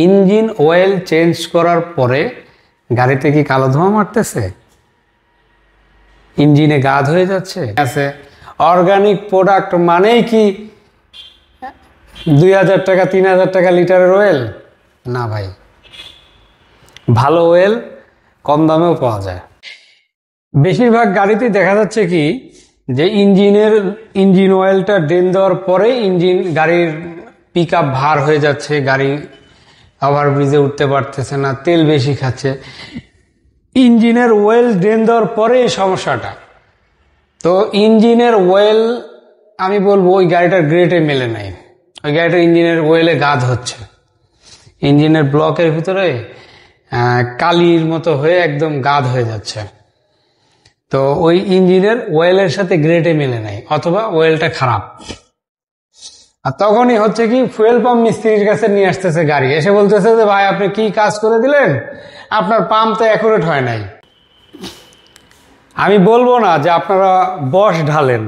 Engine oil change করার পরে গাড়িতে কি কালো ধোঁয়া মারতেছে, ইঞ্জিনে গাদ হয়ে যাচ্ছে? আছে অর্গানিক প্রোডাক্ট মানেই কি 2000 টাকা 3000 টাকা লিটারের অয়েল? না ভাই, ভালো অয়েল কম দামেও পাওয়া যায়। বেশিরভাগ গাড়িতেই দেখা যাচ্ছে কি যে ইঞ্জিন অয়েলটা ড্রেন দেওয়ার পরে গাড়ির পিক আপ ভার হয়ে যাচ্ছে, গাড়ি ওভারব্রিজে উঠতে পারতেছে না, তেল বেশি খাচ্ছে। ইঞ্জিনের অয়েল ড্রেন দেওয়ার পরে এই সমস্যাটা। তো ইঞ্জিনের অয়েল আমি বলবো ওই গাড়িটার গ্রেডে মেলে নাই, ওই গাড়িটার ইঞ্জিনের অয়েলে গাদ হচ্ছে, ইঞ্জিনের ব্লকের ভিতরে কালির মতো হয়ে একদম গাদ হয়ে যাচ্ছে। তো ওই ইঞ্জিনের অয়েলের সাথে গ্রেডে মেলে নাই, অথবা অয়েলটা খারাপ। আর তখনই হচ্ছে কি ফুয়েল পাম্প মিস্ত্রির কাছে নিয়ে আসতেছে গাড়ি, এসে বলতেছে যে ভাই আপনি কি কাজ করে দিলেন, আপনার পাম্প তো অ্যাকুরেট হয় নাই। আমি বলবো না যে আপনারা বশ ঢালেন,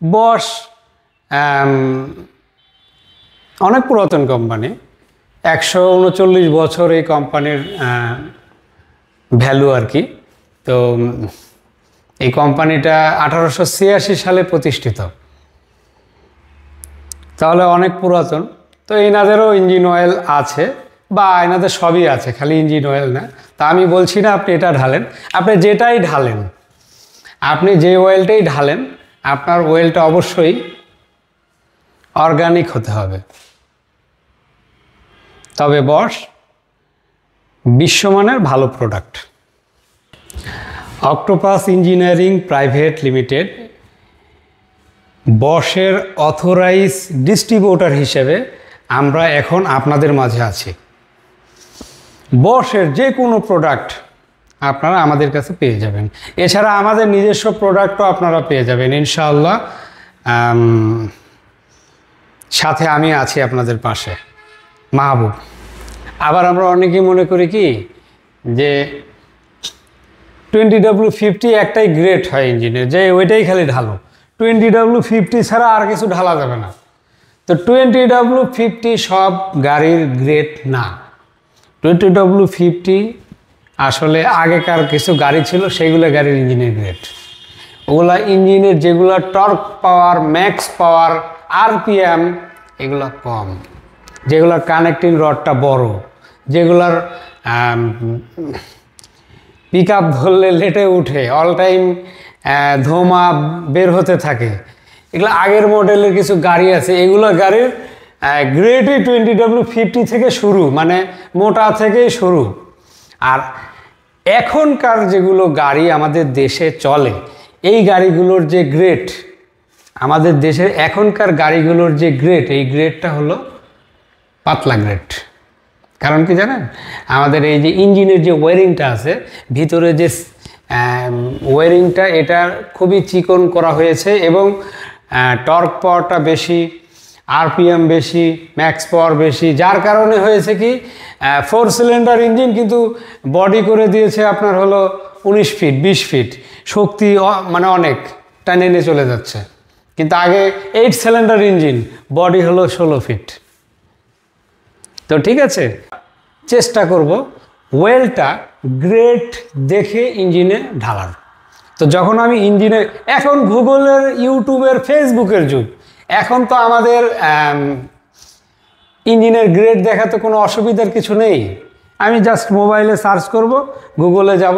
বশ অনেক পুরাতন কোম্পানি, 139 বছর এই কোম্পানির ভ্যালু আর কি। তো এই কোম্পানিটা 1886 সালে প্রতিষ্ঠিত, তাহলে অনেক পুরাতন। তো এনাদেরও ইঞ্জিন অয়েল আছে, বা এনাদের সবই আছে, খালি ইঞ্জিন অয়েল না। তা আমি বলছি না আপনি এটা ঢালেন, আপনি যেটাই ঢালেন, আপনি যে অয়েলটাই ঢালেন, আপনার অয়েলটা অবশ্যই অর্গানিক হতে হবে। তবে বশ বিশ্বমানের ভালো product. Octopus engineering private limited বশের অথরাইজ ডিস্ট্রিবিউটর হিসেবে আমরা এখন আপনাদের মাঝে আছি। বশের যে কোনো প্রোডাক্ট আপনারা আমাদের কাছে পেয়ে যাবেন। এছাড়া আমাদের নিজস্ব প্রোডাক্টও আপনারা পেয়ে যাবেন ইনশাআল্লাহ। সাথে আমি আছি আপনাদের পাশে, মাহবুব। আবার আমরা অনেকেই মনে করি কি যে 20W50 একটাই গ্রেড হয় ইঞ্জিনের, যে ওইটাই খালি ঢালো, 20W50 ছাড়া আর কিছু ঢালা যাবে না। তো 20W50 সব গাড়ির গ্রেড না। 20W50 আসলে আগেকার কিছু গাড়ি ছিল, সেইগুলো গাড়ির ইঞ্জিনের গ্রেড। ওগুলা ইঞ্জিনের যেগুলো টর্ক পাওয়ার, ম্যাক্স পাওয়ার, আরপিএম এগুলো কম, যেগুলোর কানেক্টিং রডটা বড়, যেগুলোর পিক আপ ধরলে লেটে উঠে, অল টাইম ধোঁয়া বের হতে থাকে, এগুলো আগের মডেলের কিছু গাড়ি আছে। এগুলো গাড়ির গ্রেডই 20W50 থেকে শুরু, মানে মোটা থেকেই শুরু। আর এখনকার যেগুলো গাড়ি আমাদের দেশে চলে, এই গাড়িগুলোর যে গ্রেড, আমাদের দেশের এখনকার গাড়িগুলোর যে গ্রেড, এই গ্রেডটা হলো পাতলা গ্রেড। কারণ কি জানেন, আমাদের এই যে ইঞ্জিনের যে ওয়ারিংটা আছে, ভিতরে যে ওয়ারিংটা, এটা খুবই চিকন করা হয়েছে এবং টর্ক পাওয়ারটা বেশি, আরপিএম বেশি, ম্যাক্স পাওয়ার বেশি, যার কারণে হয়েছে কি 4 সিলিন্ডার ইঞ্জিন, কিন্তু বডি করে দিয়েছে আপনার হলো 19 ফিট 20 ফিট, শক্তি মানে অনেক টানে নিয়ে চলে যাচ্ছে। কিন্তু আগে 8 সিলিন্ডার ইঞ্জিন, বডি হলো 16 ফিট। তো ঠিক আছে, চেষ্টা করব ওয়েলটা গ্রেড দেখে ইঞ্জিনে ঢালার। তো যখন আমি ইঞ্জিনে, এখন গুগলের, ইউটিউবের, ফেসবুকের যুগ, এখন তো আমাদের ইঞ্জিনের গ্রেড দেখাতে কোনো অসুবিধার কিছু নেই। আমি জাস্ট মোবাইলে সার্চ করব, গুগলে যাব,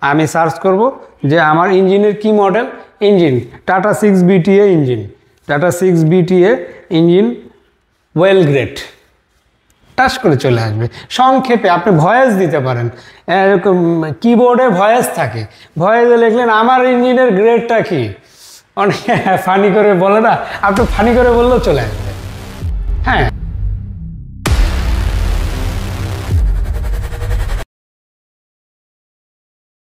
আমি সার্চ করব যে আমার ইঞ্জিনের কি model, engine tata 6BTA engine, tata 6BTA engine well grade, touch করে চলে আসবে। সংক্ষেপে আপনি ভয়েস দিতে পারেন, এরকম কিবোর্ডে ভয়েস থাকে, ভয়েসে লিখলেন আমার ইঞ্জিনের গ্রেডটা কি, অনেক ফানি করে বলে না, আপনি ফানি করে বললেও চলে আসবে। হ্যাঁ।